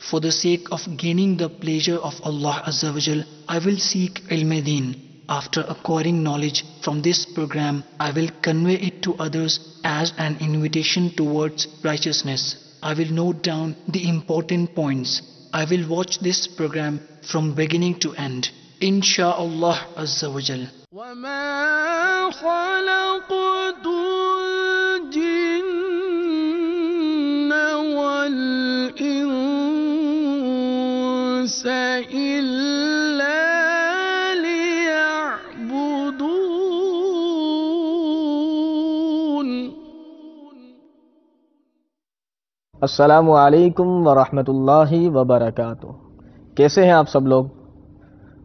For the sake of gaining the pleasure of Allah Azza wa Jal, I will seek ilm deen. After acquiring knowledge from this program, I will convey it to others as an invitation towards righteousness. I will note down the important points. I will watch this program from beginning to end. Insha'Allah Azza wa Jal. وَمَا خَلَقْتُ الْجِنَّ وَالْإِنسَ إِلَّا لِيَعْبُدُونَ. السلام علیکم ورحمۃ اللہ وبرکاتہ. کیسے ہیں آپ سب لوگ؟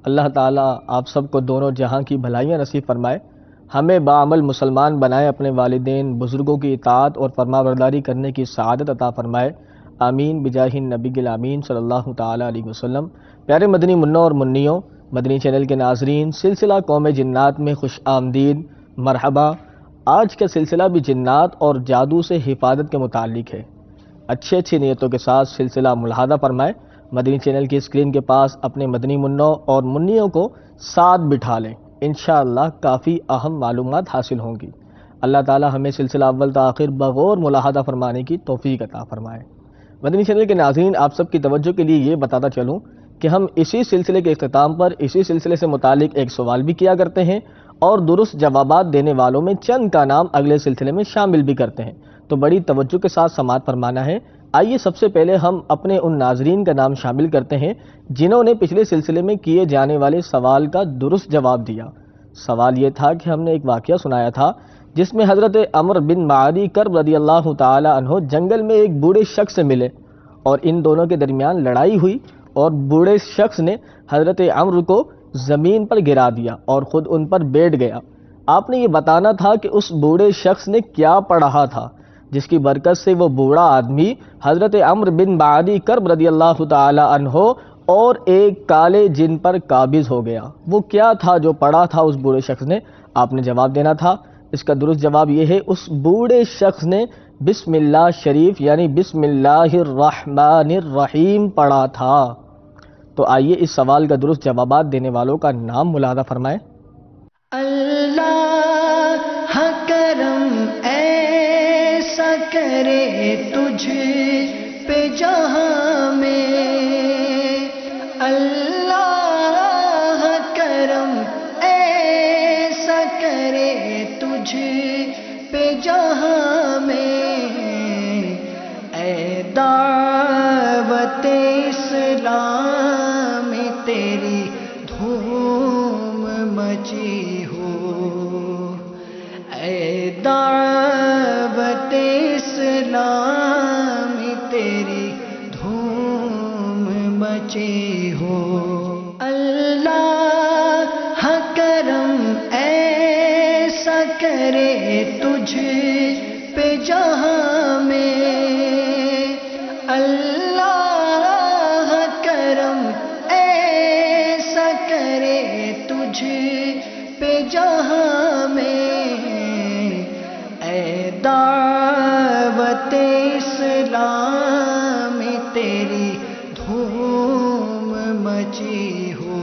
اللہ تعالیٰ آپ سب کو دونوں جہاں کی بھلائیاں نصیب فرمائے، ہمیں باعمل مسلمان بنائے، اپنے والدین بزرگوں کی اطاعت اور فرمانبرداری کرنے کی سعادت عطا فرمائے. آمین بجاہ النبی الامین صلی اللہ تعالیٰ علیہ وسلم. پیارے مدنی منوں اور منیوں، مدنی چینل کے ناظرین، سلسلہ قوم جنات میں خوش آمدید، مرحبا. آج کا سلسلہ بھی جنات اور جادو سے حفاظت کے متعلق ہے. اچھی نیتوں کے ساتھ سلسلہ ملاحظہ فرمائے. مدنی چینل کی اسکرین کے پاس اپنے مدنی منوں اور منیوں کو ساتھ بٹھا لیں، انشاءاللہ کافی اہم معلومات حاصل ہوں گی. اللہ تعالی ہمیں سلسلہ اول تا آخر بغور ملاحظہ فرمانے کی توفیق عطا فرمائے. مدنی چینل کے ناظرین، آپ سب کی توجہ کے لیے یہ بتاتا چلوں کہ ہم اسی سلسلے کے اختتام پر اسی سلسلے سے متعلق ایک سوال بھی کیا کرتے ہیں اور درست جوابات دینے والوں میں چند کا نام اگلے سلسلے میں شامل بھی کرتے ہیں، تو بڑی توجہ کے ساتھ سماعت فرمانا ہے. آئیے سب سے پہلے ہم اپنے ان ناظرین کا نام شامل کرتے ہیں جنہوں نے پچھلے سلسلے میں کیے جانے والے سوال کا درست جواب دیا. سوال یہ تھا کہ ہم نے ایک واقعہ سنایا تھا جس میں حضرت عمرو بن معدی کرب رضی اللہ تعالی عنہ جنگل میں ایک بوڑھے شخص سے ملے اور ان دونوں کے درمیان لڑائی ہوئی اور بوڑھے شخص نے حضرت عمرو کو زمین پر گرا دیا اور خود ان پر بیٹھ گیا. آپ نے یہ بتانا تھا کہ اس بوڑھے شخص نے کیا پڑھا تھا جس کی برکت سے وہ بوڑھا آدمی حضرت عمرو بن معدی کرب رضی اللہ تعالی عنہ اور ایک کالے جن پر قابض ہو گیا. وہ کیا تھا جو پڑھا تھا اس بوڑھے شخص نے؟ آپ نے جواب دینا تھا. اس کا درست جواب یہ ہے، اس بوڑھے شخص نے بسم اللہ شریف یعنی بسم اللہ الرحمن الرحیم پڑھا تھا. تو آئیے اس سوال کا درست جوابات دینے والوں کا نام ملاحظہ فرمائیں. اللہ کرم ایسا کرے تجھ پہ جہاں میں، اللہ کرم ایسا کرے تجھ پہ جہاں میں، اے دعوت اسلام تیری دھوم مچی ہو، اے دعوت اسلام تیری دھوم مچی ہو. اللہ کرم ایسا کرے تجھ پہ جہاں میں، اللہ کرم ایسا کرے تجھ پہ جہاں میں، اے دعوت اسلام تیری دھوم مچی ہو،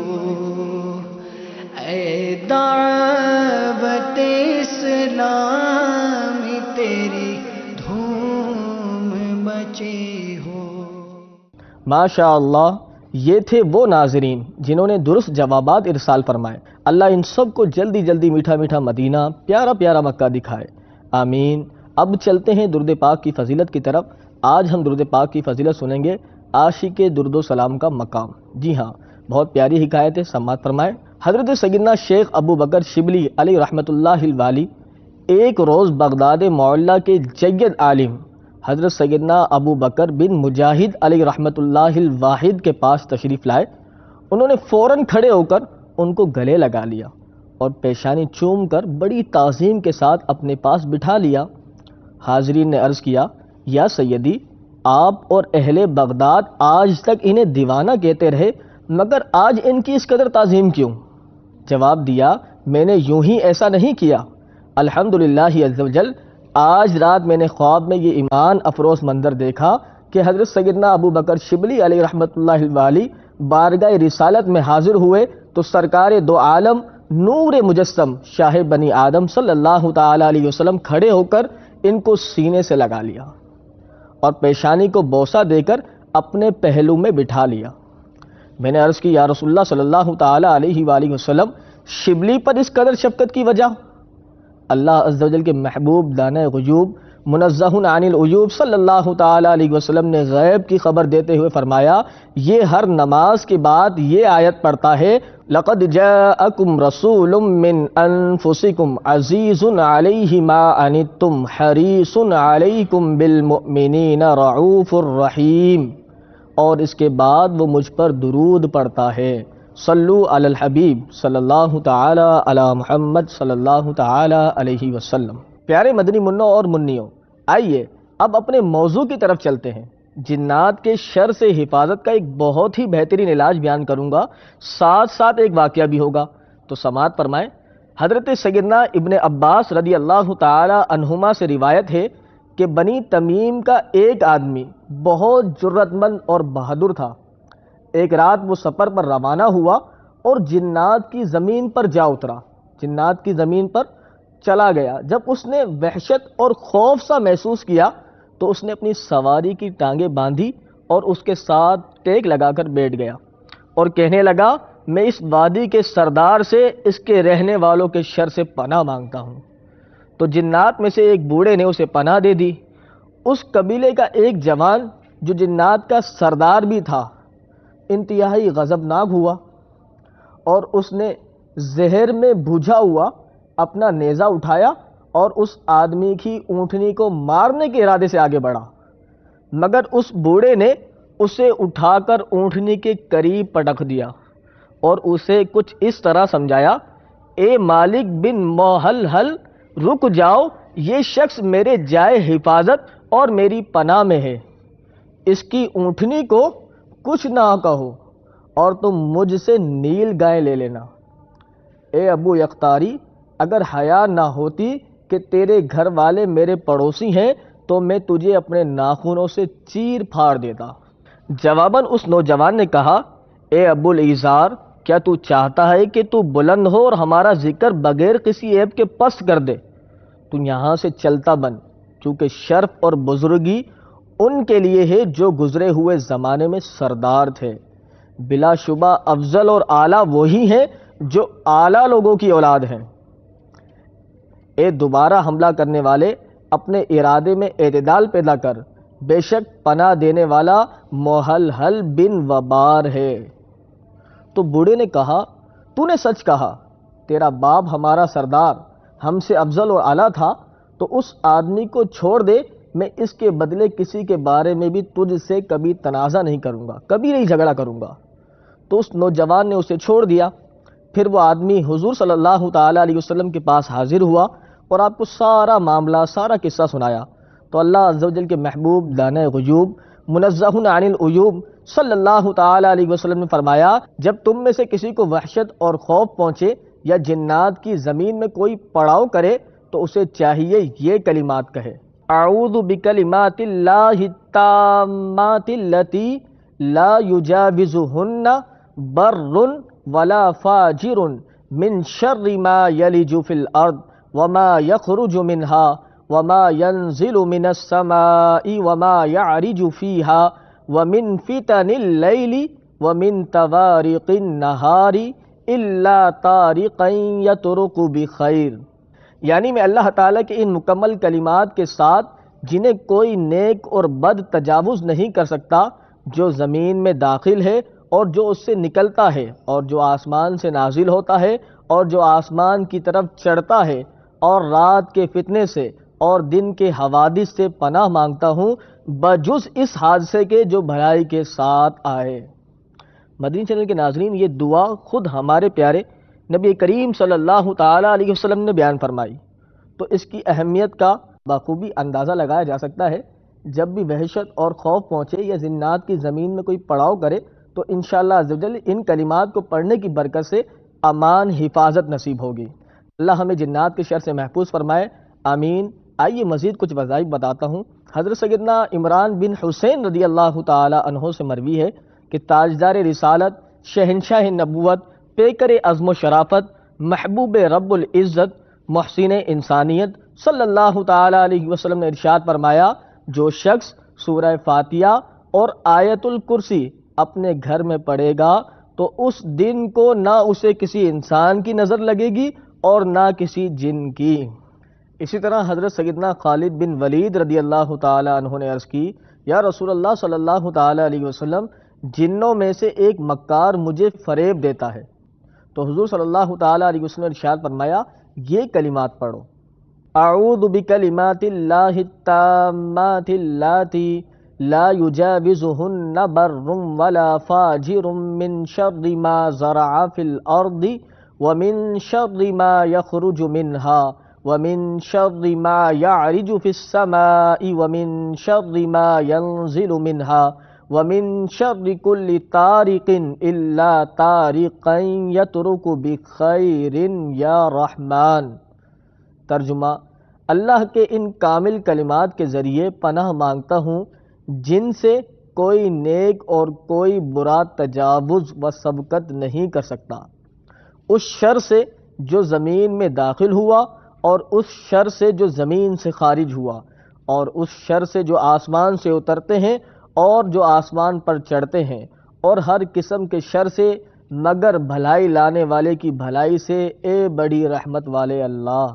اے دعوت اسلام تیری دھوم مچی ہو. ماشاء اللہ، یہ تھے وہ ناظرین جنہوں نے درست جوابات ارسال فرمائے. اللہ ان سب کو جلدی جلدی میٹھا میٹھا مدینہ، پیارا پیارا مکہ دکھائے. آمین. اب چلتے ہیں درود پاک کی فضیلت کی طرف. آج ہم درود پاک کی فضیلت سنیں گے، عاشق درود و سلام کا مقام. جی ہاں، بہت پیاری حکایت ہے، سماعت فرمائے. حضرت سیدنا شیخ ابو بکر شبلی علیہ رحمۃ اللہ الوالی ایک روز بغداد معلیٰ کے جید عالم حضرت سیدنا ابو بکر بن مجاہد علیہ رحمۃ اللہ الواحد کے پاس تشریف لائے. انہوں نے فوراً کھڑے ہو کر ان کو گلے لگا لیا اور پیشانی چوم کر بڑی تعظیم کے ساتھ اپنے پاس بٹھا لیا. حاضرین نے عرض کیا، یا سیدی، آپ اور اہل بغداد آج تک انہیں دیوانہ کہتے رہے، مگر آج ان کی اس قدر تعظیم کیوں؟ جواب دیا، میں نے یوں ہی ایسا نہیں کیا. الحمدللہ عز و جل، آج رات میں نے خواب میں یہ ایمان افروز منظر دیکھا کہ حضرت سیدنا ابو بکر شبلی علیہ رحمۃ اللہ الوالی بارگاہ رسالت میں حاضر ہوئے تو سرکار دو عالم نور مجسم شاہ بنی آدم صلی اللہ تعالی علیہ وسلم کھڑے ہو کر ان کو سینے سے لگا لیا اور پیشانی کو بوسہ دے کر اپنے پہلو میں بٹھا لیا۔ میں نے عرض کی یا رسول اللہ صلی اللہ تعالی علیہ وآلہ وسلم شبلی پر اس قدر شفقت کی وجہ؟ اللہ عز و جل کے محبوب دانہ غیوب منزہ عن العیوب صلی اللہ تعالی علیہ وسلم نے غیب کی خبر دیتے ہوئے فرمایا، یہ ہر نماز کے بعد یہ آیت پڑھتا ہے، لقد جاءکم رسول من انفسکم عزیز علیہ ما عنتم حریص علیکم بالمؤمنین رعوف الرحیم، اور اس کے بعد وہ مجھ پر درود پڑھتا ہے، صلو علی الحبیب صلی اللہ تعالی علی محمد صلی اللہ تعالی علیہ وسلم۔ پیارے مدنی منوں اور منیوں، آئیے اب اپنے موضوع کی طرف چلتے ہیں۔ جنات کے شر سے حفاظت کا ایک بہت ہی بہترین علاج بیان کروں گا، ساتھ ساتھ ایک واقعہ بھی ہوگا، تو سماعت فرمائیں۔ حضرت سیدنا ابن عباس رضی اللہ تعالی عنہما سے روایت ہے کہ بنی تمیم کا ایک آدمی بہت جرت مند اور بہادر تھا۔ ایک رات وہ سفر پر روانہ ہوا اور جنات کی زمین پر جا اترا، جنات کی زمین پر چلا گیا۔ جب اس نے وحشت اور خوف سا محسوس کیا تو اس نے اپنی سواری کی ٹانگیں باندھی اور اس کے ساتھ ٹیک لگا کر بیٹھ گیا اور کہنے لگا، میں اس وادی کے سردار سے اس کے رہنے والوں کے شر سے پناہ مانگتا ہوں۔ تو جنات میں سے ایک بوڑھے نے اسے پناہ دے دی۔ اس قبیلے کا ایک جوان جو جنات کا سردار بھی تھا انتہائی غضبناک ہوا اور اس نے زہر میں بھجا ہوا اپنا نیزہ اٹھایا اور اس آدمی کی اونٹنی کو مارنے کے ارادے سے آگے بڑھا، مگر اس بوڑھے نے اسے اٹھا کر اونٹنی کے قریب پٹک دیا اور اسے کچھ اس طرح سمجھایا، اے مالک بن محلحل، رک جاؤ، یہ شخص میرے جائے حفاظت اور میری پناہ میں ہے، اس کی اونٹنی کو کچھ نہ کہو اور تم مجھ سے نیل گائے لے لینا۔ اے ابو یقطاری، اگر حیا نہ ہوتی کہ تیرے گھر والے میرے پڑوسی ہیں تو میں تجھے اپنے ناخنوں سے چیر پھاڑ دیتا۔ جواباً اس نوجوان نے کہا، اے ابو الایزار، کیا تو چاہتا ہے کہ تو بلند ہو اور ہمارا ذکر بغیر کسی عیب کے پست کر دے؟ تو یہاں سے چلتا بن، چونکہ شرف اور بزرگی ان کے لیے ہے جو گزرے ہوئے زمانے میں سردار تھے، بلا شبہ افضل اور اعلیٰ وہی ہیں جو اعلیٰ لوگوں کی اولاد ہیں۔ اے دوبارہ حملہ کرنے والے، اپنے ارادے میں اعتدال پیدا کر، بے شک پناہ دینے والا محلحل بن وبار ہے۔ تو بوڑھے نے کہا، تو نے سچ کہا، تیرا باپ ہمارا سردار ہم سے افضل اور اعلیٰ تھا، تو اس آدمی کو چھوڑ دے، میں اس کے بدلے کسی کے بارے میں بھی تجھ سے کبھی تنازع نہیں کروں گا، کبھی نہیں جھگڑا کروں گا۔ تو اس نوجوان نے اسے چھوڑ دیا۔ پھر وہ آدمی حضور صلی اللہ تعالی علیہ وسلم کے پاس حاضر ہوا اور آپ کو سارا معاملہ، سارا قصہ سنایا۔ تو اللہ عز و جل کے محبوب دانہ غیوب منزہ عن العیوب صلی اللہ تعالی علیہ وسلم نے فرمایا، جب تم میں سے کسی کو وحشت اور خوف پہنچے یا جنات کی زمین میں کوئی پڑاؤ کرے تو اسے چاہیے یہ کلمات کہے، اعوذ بکلمات اللہ التامات التی لا یجاوزہن بر ولا فاجر من شر ما یلج فی الارض وما یخرج منها وما ينزل من السماء وما يعرج فيها ومن فتن الليل ومن توارق النهار الا طارقا يطرق بخير۔ یعنی میں اللہ تعالیٰ کے ان مکمل کلمات کے ساتھ جنہیں کوئی نیک اور بد تجاوز نہیں کر سکتا، جو زمین میں داخل ہے اور جو اس سے نکلتا ہے، اور جو آسمان سے نازل ہوتا ہے اور جو آسمان کی طرف چڑھتا ہے، اور رات کے فتنے سے اور دن کے حوادث سے پناہ مانگتا ہوں، بجز اس حادثے کے جو بھلائی کے ساتھ آئے۔ مدنی چینل کے ناظرین، یہ دعا خود ہمارے پیارے نبی کریم صلی اللہ تعالی علیہ وسلم نے بیان فرمائی، تو اس کی اہمیت کا بخوبی اندازہ لگایا جا سکتا ہے۔ جب بھی وحشت اور خوف پہنچے یا جنات کی زمین میں کوئی پڑاؤ کرے تو انشاءاللہ عزوجل ان کلمات کو پڑھنے کی برکت سے امان، حفاظت نصیب ہوگی۔ اللہ ہمیں جنات کے شر سے محفوظ فرمائے، آمین۔ آئیے مزید کچھ وظائف بتاتا ہوں۔ حضرت سیدنا عمران بن حسین رضی اللہ تعالی عنہ سے مروی ہے کہ تاجدار رسالت، شہنشاہ نبوت، پیکر عزم و شرافت، محبوب رب العزت، محسن انسانیت صلی اللہ تعالی علیہ وسلم نے ارشاد فرمایا، جو شخص سورہ فاتحہ اور آیت الکرسی اپنے گھر میں پڑھے گا تو اس دن کو نہ اسے کسی انسان کی نظر لگے گی اور نہ کسی جن کی۔ اسی طرح حضرت سیدنا خالد بن ولید رضی اللہ تعالی عنہ نے عرض کی، یا رسول اللہ صلی اللہ تعالی علیہ وسلم، جنوں میں سے ایک مکار مجھے فریب دیتا ہے۔ تو حضور صلی اللہ تعالی علیہ وسلم نے ارشاد فرمایا، یہ کلمات پڑھو، اعوذ بکلمات اللہ التامات اللاتی لا یجاوزہن بر ولا فاجر من شر ما زرع فی الارض ومن شر ما یخرج منها ومن شر ما يعرج في السماء ومن شر ما ينزل منها ومن شر كل طارق إلا طارقا يترك بخير یا رحمان۔ ترجمہ، اللہ کے ان کامل کلمات کے ذریعے پناہ مانگتا ہوں جن سے کوئی نیک اور کوئی برا تجاوز و سبقت نہیں کر سکتا، اس شر سے جو زمین میں داخل ہوا اور اس شر سے جو زمین سے خارج ہوا، اور اس شر سے جو آسمان سے اترتے ہیں اور جو آسمان پر چڑھتے ہیں، اور ہر قسم کے شر سے مگر بھلائی لانے والے کی بھلائی سے، اے بڑی رحمت والے اللہ۔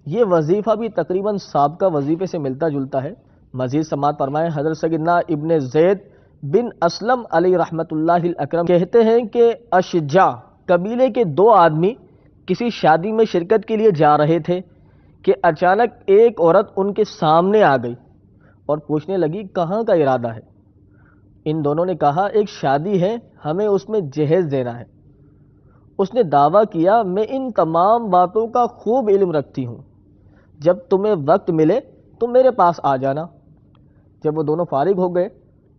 یہ وظیفہ بھی تقریباً سابقہ وظیفے سے ملتا جلتا ہے۔ مزید سماعت فرمائیں، حضرت سیدنا ابن زید بن اسلم علیہ رحمت اللہ الاکرم کہتے ہیں کہ اشجع قبیلے کے دو آدمی کسی شادی میں شرکت کے لیے جا رہے تھے کہ اچانک ایک عورت ان کے سامنے آ گئی اور پوچھنے لگی کہاں کا ارادہ ہے۔ ان دونوں نے کہا ایک شادی ہے، ہمیں اس میں جہیز دینا ہے۔ اس نے دعویٰ کیا میں ان تمام باتوں کا خوب علم رکھتی ہوں، جب تمہیں وقت ملے تو میرے پاس آ جانا۔ جب وہ دونوں فارغ ہو گئے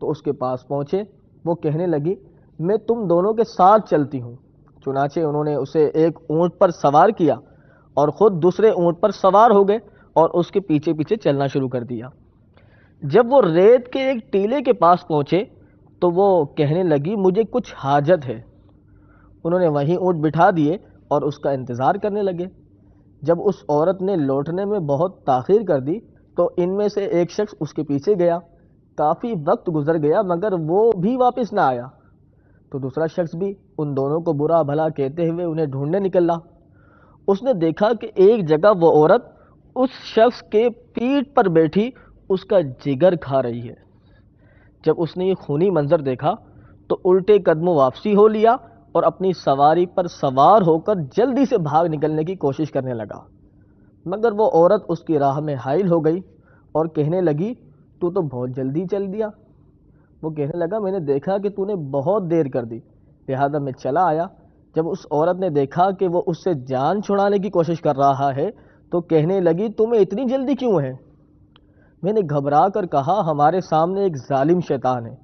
تو اس کے پاس پہنچے، وہ کہنے لگی میں تم دونوں کے ساتھ چلتی ہوں۔ چنانچہ انہوں نے اسے ایک اونٹ پر سوار کیا اور خود دوسرے اونٹ پر سوار ہو گئے اور اس کے پیچھے پیچھے چلنا شروع کر دیا۔ جب وہ ریت کے ایک ٹیلے کے پاس پہنچے تو وہ کہنے لگی مجھے کچھ حاجت ہے۔ انہوں نے وہیں اونٹ بٹھا دیے اور اس کا انتظار کرنے لگے۔ جب اس عورت نے لوٹنے میں بہت تاخیر کر دی تو ان میں سے ایک شخص اس کے پیچھے گیا۔ کافی وقت گزر گیا مگر وہ بھی واپس نہ آیا، تو دوسرا شخص بھی ان دونوں کو برا بھلا کہتے ہوئے انہیں ڈھونڈنے نکلا۔ اس نے دیکھا کہ ایک جگہ وہ عورت اس شخص کے پیٹھ پر بیٹھی اس کا جگر کھا رہی ہے۔ جب اس نے یہ خونی منظر دیکھا تو الٹے قدموں واپسی ہو لیا اور اپنی سواری پر سوار ہو کر جلدی سے بھاگ نکلنے کی کوشش کرنے لگا، مگر وہ عورت اس کی راہ میں حائل ہو گئی اور کہنے لگی تو بہت جلدی چل دیا۔ وہ کہنے لگا میں نے دیکھا کہ تو نے بہت دیر کر دی، لہذا میں چلا آیا۔ جب اس عورت نے دیکھا کہ وہ اس سے جان چھڑانے کی کوشش کر رہا ہے تو کہنے لگی تمہیں اتنی جلدی کیوں ہے؟ میں نے گھبرا کر کہا ہمارے سامنے ایک ظالم شیطان ہے۔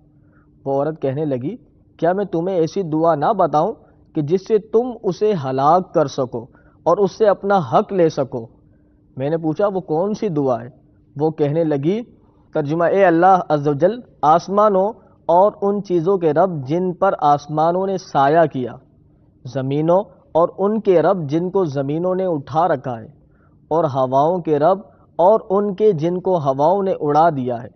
وہ عورت کہنے لگی کیا میں تمہیں ایسی دعا نہ بتاؤں کہ جس سے تم اسے ہلاک کر سکو اور اس سے اپنا حق لے سکو؟ میں نے پوچھا وہ کون سی دعا ہے؟ وہ کہنے لگی، ترجمہ اے اللہ عز و جل، آسمانوں اور ان چیزوں کے رب جن پر آسمانوں نے سایہ کیا، زمینوں اور ان کے رب جن کو زمینوں نے اٹھا رکھا ہے، اور ہواؤں کے رب اور ان کے جن کو ہواؤں نے اڑا دیا ہے،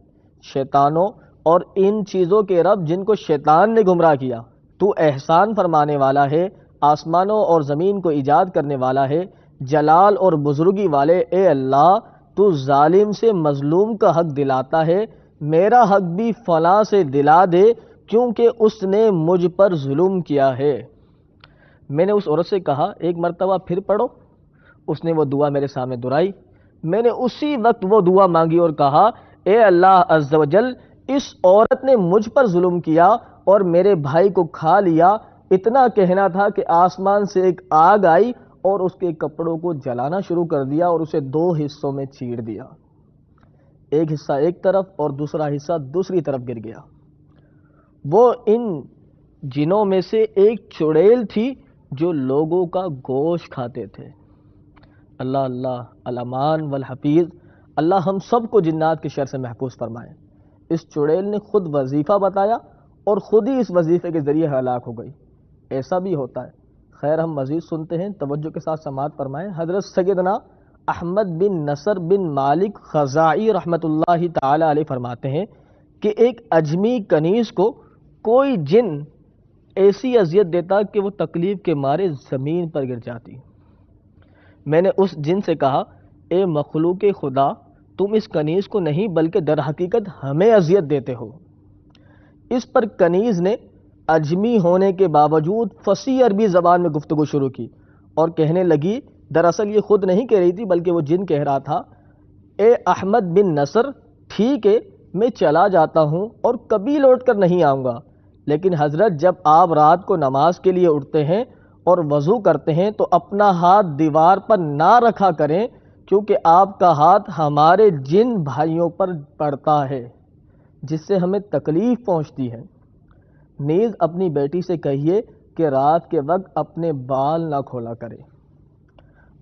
شیطانوں اور ان چیزوں کے رب جن کو شیطان نے گمراہ کیا۔ تو احسان فرمانے والا ہے، آسمانوں اور زمین کو ایجاد کرنے والا ہے، جلال اور بزرگی والے اے اللہ، تو ظالم سے مظلوم کا حق دلاتا ہے، میرا حق بھی فلاں سے دلا دے کیونکہ اس نے مجھ پر ظلم کیا ہے۔ میں نے اس عورت سے کہا ایک مرتبہ پھر پڑھو۔ اس نے وہ دعا میرے سامنے دہرائی۔ میں نے اسی وقت وہ دعا مانگی اور کہا اے اللہ عز و جل، اس عورت نے مجھ پر ظلم کیا اور میرے بھائی کو کھا لیا۔ اتنا کہنا تھا کہ آسمان سے ایک آگ آئی اور اس کے کپڑوں کو جلانا شروع کر دیا اور اسے دو حصوں میں چیر دیا، ایک حصہ ایک طرف اور دوسرا حصہ دوسری طرف گر گیا۔ وہ ان جنوں میں سے ایک چڑیل تھی جو لوگوں کا گوشت کھاتے تھے۔ اللہ اللہ، الامان والحفیظ اللہ ہم سب کو جنات کے شر سے محفوظ فرمائے۔ اس چڑیل نے خود وظیفہ بتایا اور خود ہی اس وظیفے کے ذریعے ہلاک ہو گئی۔ ایسا بھی ہوتا ہے۔ خیر ہم مزید سنتے ہیں، توجہ کے ساتھ سماعت فرمائیں۔ حضرت سیدنا احمد بن نصر بن مالک خزاعی رحمۃ اللہ تعالی علیہ فرماتے ہیں کہ ایک اجمی کنیز کو کوئی جن ایسی اذیت دیتا کہ وہ تکلیف کے مارے زمین پر گر جاتی۔ میں نے اس جن سے کہا، اے مخلوق خدا، تم اس کنیز کو نہیں بلکہ در حقیقت ہمیں اذیت دیتے ہو۔ اس پر کنیز نے اجمی ہونے کے باوجود فصیح عربی زبان میں گفتگو شروع کی اور کہنے لگی، دراصل یہ خود نہیں کہہ رہی تھی بلکہ وہ جن کہہ رہا تھا، اے احمد بن نصر، ٹھیک ہے میں چلا جاتا ہوں اور کبھی لوٹ کر نہیں آؤں گا، لیکن حضرت جب آپ رات کو نماز کے لیے اٹھتے ہیں اور وضو کرتے ہیں تو اپنا ہاتھ دیوار پر نہ رکھا کریں، کیونکہ آپ کا ہاتھ ہمارے جن بھائیوں پر پڑتا ہے جس سے ہمیں تکلیف پہنچتی ہے۔ نیز اپنی بیٹی سے کہیے کہ رات کے وقت اپنے بال نہ کھولا کرے۔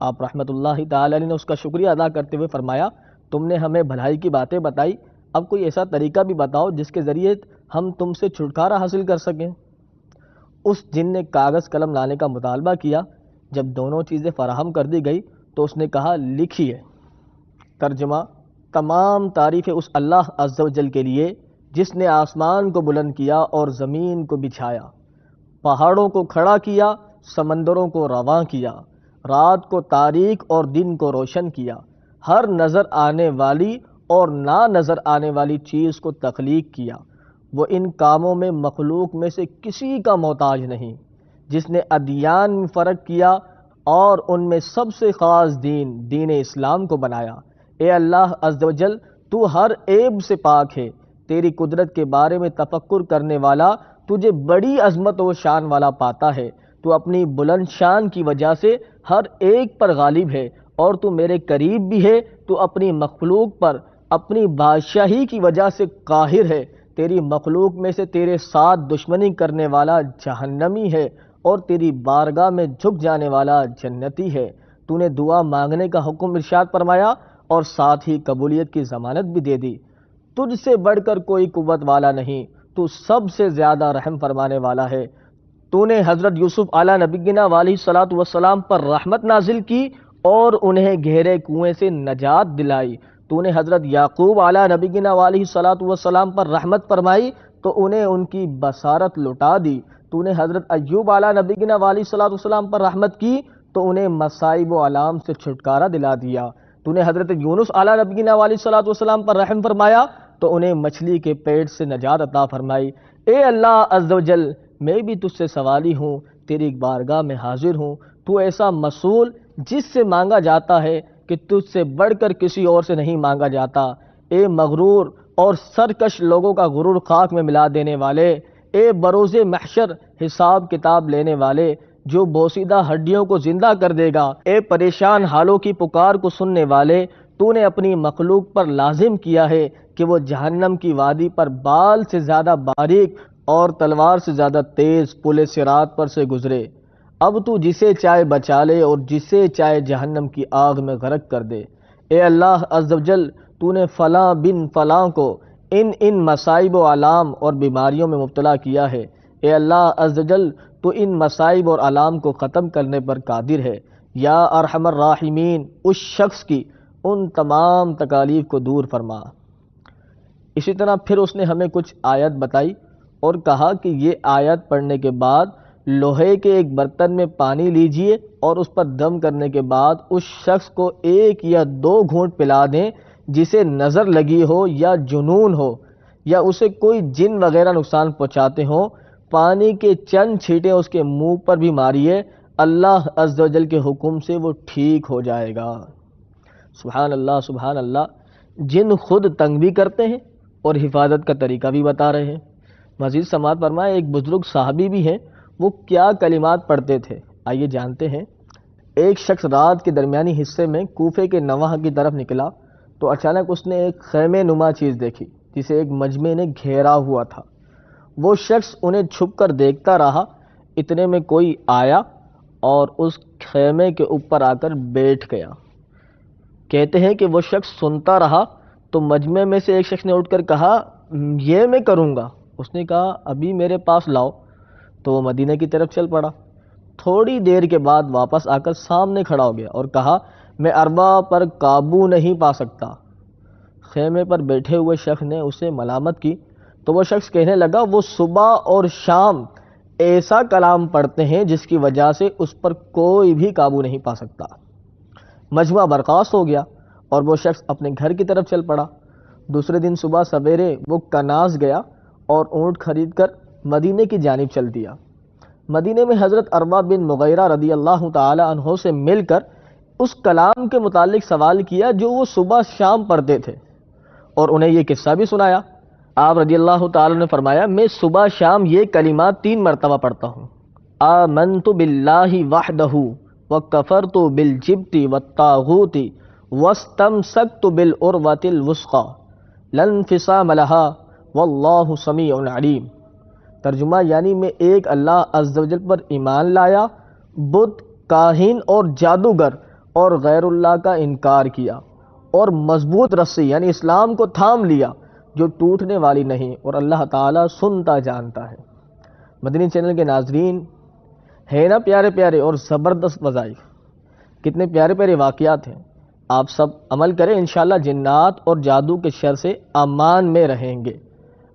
آپ رحمت اللہ تعالی علیہ نے اس کا شکریہ ادا کرتے ہوئے فرمایا، تم نے ہمیں بھلائی کی باتیں بتائی، اب کوئی ایسا طریقہ بھی بتاؤ جس کے ذریعے ہم تم سے چھٹکارا حاصل کر سکیں۔ اس جن نے کاغذ قلم لانے کا مطالبہ کیا۔ جب دونوں چیزیں فراہم کر دی گئی تو اس نے کہا، لکھیے۔ ترجمہ: تمام تعریفیں اس اللہ عز و جل کے لیے جس نے آسمان کو بلند کیا اور زمین کو بچھایا، پہاڑوں کو کھڑا کیا، سمندروں کو رواں کیا، رات کو تاریک اور دن کو روشن کیا، ہر نظر آنے والی اور نہ نظر آنے والی چیز کو تخلیق کیا۔ وہ ان کاموں میں مخلوق میں سے کسی کا محتاج نہیں، جس نے ادیان میں فرق کیا اور ان میں سب سے خاص دین دین اسلام کو بنایا۔ اے اللہ عز و جل، تو ہر عیب سے پاک ہے، تیری قدرت کے بارے میں تفکر کرنے والا تجھے بڑی عظمت و شان والا پاتا ہے۔ تو اپنی بلند شان کی وجہ سے ہر ایک پر غالب ہے اور تو میرے قریب بھی ہے۔ تو اپنی مخلوق پر اپنی بادشاہی کی وجہ سے قاہر ہے۔ تیری مخلوق میں سے تیرے ساتھ دشمنی کرنے والا جہنمی ہے اور تیری بارگاہ میں جھک جانے والا جنتی ہے۔ تو نے دعا مانگنے کا حکم ارشاد فرمایا اور ساتھ ہی قبولیت کی ضمانت بھی دے دی۔ تجھ سے بڑھ کر کوئی قوت والا نہیں، تو سب سے زیادہ رحم فرمانے والا ہے۔ تو نے حضرت یوسف علیہ نبینا علیہ الصلوۃ والسلام پر رحمت نازل کی اور انہیں گہرے کنویں سے نجات دلائی۔ تو نے حضرت یعقوب علیہ نبینا علیہ الصلوۃ والسلام پر رحمت فرمائی تو انہیں ان کی بصارت لٹا دی۔ تو نے حضرت ایوب علیہ نبینا علیہ الصلوۃ والسلام پر رحمت کی تو انہیں مصائب و آلام سے چھٹکارا دلا دیا۔ تو نے حضرت یونس علیہ نبینا علیہ الصلوۃ والسلام پر رحم فرمایا تو انہیں مچھلی کے پیٹ سے نجات عطا فرمائی۔ اے اللہ عز و جل، میں بھی تجھ سے سوالی ہوں، تیری بارگاہ میں حاضر ہوں۔ تو ایسا مسئول جس سے مانگا جاتا ہے کہ تجھ سے بڑھ کر کسی اور سے نہیں مانگا جاتا۔ اے مغرور اور سرکش لوگوں کا غرور خاک میں ملا دینے والے، اے بروز محشر حساب کتاب لینے والے جو بوسیدہ ہڈیوں کو زندہ کر دے گا، اے پریشان حالوں کی پکار کو سننے والے، تو نے اپنی مخلوق پر لازم کیا ہے کہ وہ جہنم کی وادی پر بال سے زیادہ باریک اور تلوار سے زیادہ تیز پل صراط پر سے گزرے۔ اب تو جسے چاہے بچا لے اور جسے چاہے جہنم کی آگ میں غرق کر دے۔ اے اللہ عز و جل، تو نے فلاں بن فلاں کو ان مصائب و آلام اور بیماریوں میں مبتلا کیا ہے۔ اے اللہ عز و جل، تو ان مصائب اور آلام کو ختم کرنے پر قادر ہے۔ یا ارحم الراحمین، اس شخص کی ان تمام تکالیف کو دور فرما۔ اسی طرح پھر اس نے ہمیں کچھ آیت بتائی اور کہا کہ یہ آیت پڑھنے کے بعد لوہے کے ایک برتن میں پانی لیجئے اور اس پر دم کرنے کے بعد اس شخص کو 1 یا 2 گھونٹ پلا دیں جسے نظر لگی ہو یا جنون ہو یا اسے کوئی جن وغیرہ نقصان پہنچاتے ہوں۔ پانی کے چند چھینٹے اس کے منہ پر بھی ماریے، اللہ عز و جل کے حکم سے وہ ٹھیک ہو جائے گا۔ سبحان اللہ سبحان اللہ۔ جن خود تنگ بھی کرتے ہیں اور حفاظت کا طریقہ بھی بتا رہے ہیں۔ مزید سماعت فرمائے، ایک بزرگ صحابی بھی ہیں، وہ کیا کلمات پڑھتے تھے، آئیے جانتے ہیں۔ ایک شخص رات کے درمیانی حصے میں کوفے کے نواح کی طرف نکلا تو اچانک اس نے ایک خیمے نما چیز دیکھی جسے ایک مجمع نے گھیرا ہوا تھا۔ وہ شخص انہیں چھپ کر دیکھتا رہا، اتنے میں کوئی آیا اور اس خیمے کے اوپر آ کر بیٹھ گیا۔ کہتے ہیں کہ وہ شخص سنتا رہا تو مجمع میں سے ایک شخص نے اٹھ کر کہا یہ میں کروں گا. اس نے کہا ابھی میرے پاس لاؤ. تو وہ مدینہ کی طرف چل پڑا. تھوڑی دیر کے بعد واپس آ کر سامنے کھڑا ہو گیا اور کہا میں اربع پر قابو نہیں پا سکتا. خیمے پر بیٹھے ہوئے شخص نے اسے ملامت کی تو وہ شخص کہنے لگا وہ صبح اور شام ایسا کلام پڑھتے ہیں جس کی وجہ سے اس پر کوئی بھی قابو نہیں پا سکتا. مجمع برخاست ہو گیا اور وہ شخص اپنے گھر کی طرف چل پڑا. دوسرے دن صبح سویرے وہ کناز گیا اور اونٹ خرید کر مدینے کی جانب چل دیا. مدینے میں حضرت اربع بن مغیرہ رضی اللہ تعالی عنہ سے مل کر اس کلام کے متعلق سوال کیا جو وہ صبح شام پڑھتے تھے اور انہیں یہ قصہ بھی سنایا. آپ رضی اللہ تعالی نے فرمایا میں صبح شام یہ کلمات 3 مرتبہ پڑھتا ہوں. آمنت باللہ وحدہ وکفرت بالجبت والطاغوت واستمسکت بالعروۃ الوثقی لا انفصام لها واللہ سمیع علیم. ترجمہ یعنی میں ایک اللہ عز و جل پر ایمان لایا، بت، کاہن اور جادوگر اور غیر اللہ کا انکار کیا اور مضبوط رسی یعنی اسلام کو تھام لیا جو ٹوٹنے والی نہیں، اور اللہ تعالیٰ سنتا جانتا ہے. مدنی چینل کے ناظرین، ہے نا پیارے پیارے اور زبردست وظائف، کتنے پیارے پیارے واقعات ہیں. آپ سب عمل کریں، انشاءاللہ جنات اور جادو کے شر سے امان میں رہیں گے.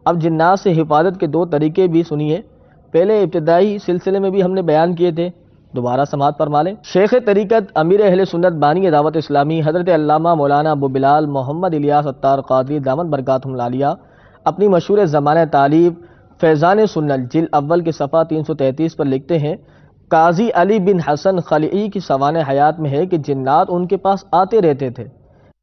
اب جنات سے حفاظت کے 2 طریقے بھی سنیے. پہلے ابتدائی سلسلے میں بھی ہم نے بیان کیے تھے، دوبارہ سماعت فرما لیں. شیخ طریقت امیر اہل سنت بانی دعوت اسلامی حضرت علامہ مولانا ابو بلال محمد الیاس اتار قادری دامت برکاتہم العالیہ اپنی مشہور زمانہ تعلیف فیضان سنت جلد اول کے صفحہ 333 پر لکھتے ہیں قاضی علی بن حسن خلعی کی سوانح حیات میں ہے کہ جنات ان کے پاس آتے رہتے تھے.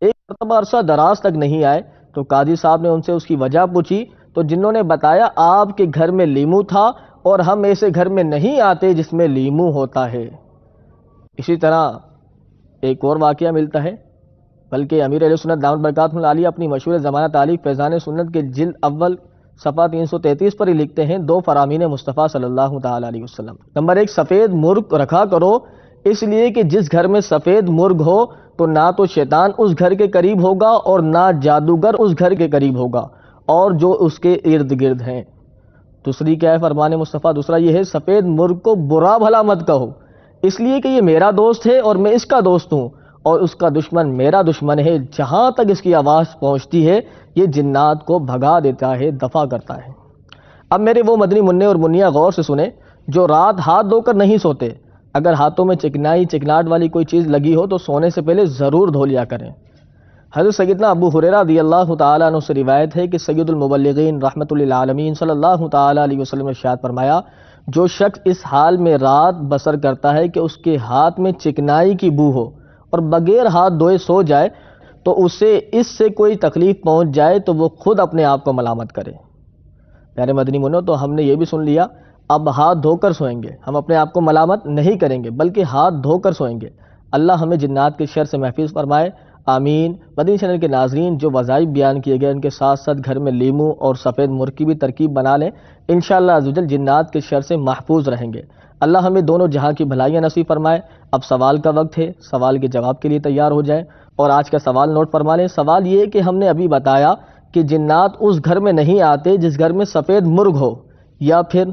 ایک مرتبہ عرصہ دراز تک نہیں آئے تو قاضی صاحب نے ان سے اس کی وجہ پوچھی تو جنہوں نے بتایا آپ کے گھر میں لیمو تھا اور ہم ایسے گھر میں نہیں آتے جس میں لیمو ہوتا ہے. اسی طرح ایک اور واقعہ ملتا ہے، بلکہ امیر اہل سنت دامت برکاتہم العالیہ اپنی مشہور زمانہ تعلیف فیضان سنت کے جلد اول صفحہ 333 پر ہی لکھتے ہیں 2 فرامین مصطفیٰ صلی اللہ تعالی علیہ وسلم. نمبر 1 سفید مرغ رکھا کرو، اس لیے کہ جس گھر میں سفید مرغ ہو تو نہ تو شیطان اس گھر کے قریب ہوگا اور نہ جادوگر اس گھر کے قریب ہوگا اور جو اس کے ارد گرد ہیں. دوسری کیا ہے فرمان مصطفیٰ؟ دوسرا یہ ہے سفید مرغ کو برا بھلا مت کہو، اس لیے کہ یہ میرا دوست ہے اور میں اس کا دوست ہوں اور اس کا دشمن میرا دشمن ہے. جہاں تک اس کی آواز پہنچتی ہے یہ جنات کو بھگا دیتا ہے، دفع کرتا ہے. اب میرے وہ مدنی منع اور منیا غور سے سنیں جو رات ہاتھ دھو کر نہیں سوتے. اگر ہاتھوں میں چکنائی چکناٹ والی کوئی چیز لگی ہو تو سونے سے پہلے ضرور دھو لیا کریں. حضرت سیدنا ابو ہریرہ رضی اللہ تعالیٰ عنہ سے روایت ہے کہ سید المبلغین رحمۃ للعالمین صلی اللہ تعالیٰ علیہ وسلم نے ارشاد فرمایا جو شخص اس حال میں رات بسر کرتا ہے کہ اس کے ہاتھ میں چکنائی کی بو ہو اور بغیر ہاتھ دھوئے سو جائے تو اسے اس سے کوئی تکلیف پہنچ جائے تو وہ خود اپنے آپ کو ملامت کرے. پیارے مدنی منو، تو ہم نے یہ بھی سن لیا، اب ہاتھ دھو کر سوئیں گے، ہم اپنے آپ کو ملامت نہیں کریں گے بلکہ ہاتھ دھو کر سوئیں گے. اللہ ہمیں جنات کے شر سے محفوظ فرمائے، آمین. مدنی چینل کے ناظرین، جو وظائف بیان کیے گئے ان کے ساتھ ساتھ گھر میں لیمو اور سفید مرغ کی بھی ترکیب بنا لیں، انشاءاللہ عزوجل جنات کے شر سے محفوظ رہیں گے. اللہ ہمیں دونوں جہاں کی بھلائیاں نصیب فرمائے. اب سوال کا وقت ہے، سوال کے جواب کے لیے تیار ہو جائیں اور آج کا سوال نوٹ فرما لیں. سوال یہ ہے کہ ہم نے ابھی بتایا کہ جنات اس گھر میں نہیں آتے جس گھر میں سفید مرغ ہو، یا پھر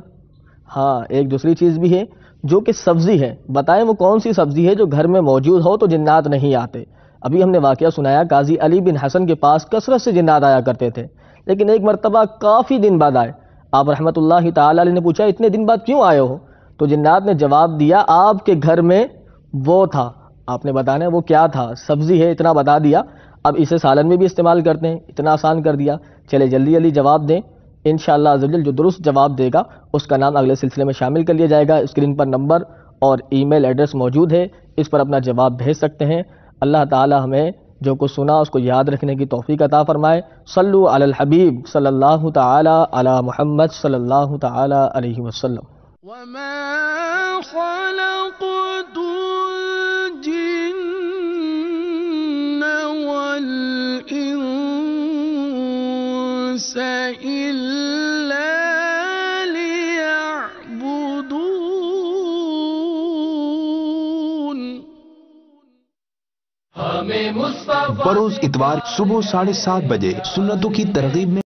ہاں ایک دوسری چیز بھی ہے جو کہ سبزی ہے. بتائیں وہ کون سی سبزی ہے جو گھر میں موجود ہو تو جنات نہیں آتے. ابھی ہم نے واقعہ سنایا قاضی علی بن حسن کے پاس کثرت سے جنات آیا کرتے تھے، لیکن ایک مرتبہ کافی دن بعد آئے. آپ رحمۃ اللہ تعالی علیہ نے پوچھا اتنے دن بعد کیوں آئے ہو؟ تو جنات نے جواب دیا آپ کے گھر میں وہ تھا. آپ نے بتانا وہ کیا تھا؟ سبزی ہے، اتنا بتا دیا. اب اسے سالن میں بھی استعمال کرتے ہیں، اتنا آسان کر دیا. چلے جلدی جلدی جواب دیں، انشاءاللہ عزوجل جو درست جواب دے گا اس کا نام اگلے سلسلے میں شامل کر لیا جائے گا. اسکرین پر نمبر اور ای میل ایڈریس موجود ہے، اس پر اپنا جواب بھیج سکتے ہیں. اللہ تعالی ہمیں جو کچھ سنا اس کو یاد رکھنے کی توفیق عطا فرمائے. صلو علی الحبیب صلی اللہ تعالی علی محمد صلی اللہ تعالی علیہ وسلم. وما خلقت الجن والإنس إلا ليعبدون. ہمیں مصطفیٰ بروز اتوار صبح 7:30 بجے سنتوں کی ترغیب میں